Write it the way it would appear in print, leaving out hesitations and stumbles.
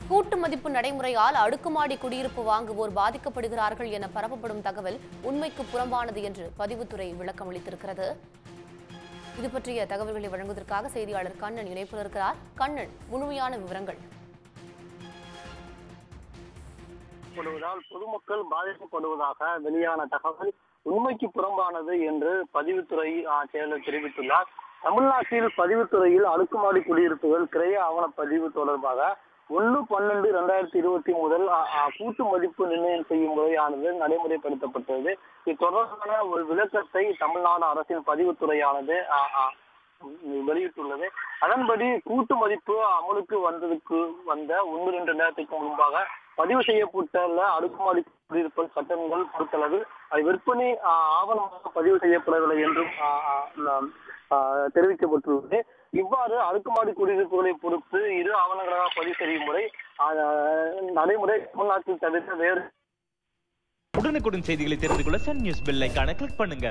கூட்டு மதிப்பு நடைமுறையால் அடுக்குமாடி குடியிருப்பு வாங்குவோர் பாதிக்கப்படுகிறார்கள் என பரப்பப்படும் தகவல் உண்மைக்கு புறம்பானது என்று பதிவுத்துறை விளக்கம் அளித்திருக்கிறது. இது பற்றிய தகவல்களை வழங்குவதற்காக செய்தியாளர் கண்ணன் இணைப்பில் இருக்கிறார். கண்ணன், முழுமையான விவரங்கள். பொதுமக்கள் பாதிக்கப்படுவதாக வெளியான தகவல் உண்மைக்கு புறம்பானது என்று பதிவுத்துறை செயலர் தெரிவித்துள்ளார். தமிழ்நாட்டில் பதிவுத்துறையில் அடுக்குமாடி குடியிருப்புகள் கிரைய ஆவணப்பதிவு தொடர்பாக 1/12/2020 முதல் கூட்டு மதிப்பு நிர்ணயம் செய்யும் முறையானது நடைமுறைப்படுத்தப்பட்டது. இது தொடர்பான ஒரு விளக்கத்தை தமிழ்நாடு அரசின் பதிவுத்துறையானது வெளியிட்டுள்ளது. அதன்படி கூட்டு மதிப்பு அமலுக்கு வந்த 1-2 நேரத்துக்கு முன்பாக பதிவு செய்யப்பட்டுள்ள அடுக்குமாடி குடியிருப்பு சட்டங்கள் பொறுத்தளவு அது விற்பனை ஆவணமாக பதிவு செய்யப்படவில்லை என்றும் தெரிவிக்கப்பட்டுள்ளது. இவ்வாறு அடுக்குமாடி குடியிருப்புகளை பொறுத்து இரு ஆவணங்களாக பதிவு செய்யும் முறை நடைமுறை தமிழ்நாட்டில் தவிர்த்த வேறு. உடனுக்குடன் செய்திகளை தெரிந்து கொள்ள சன் நியூஸ் பெல் ஐகானை கிளிக் பண்ணுங்க.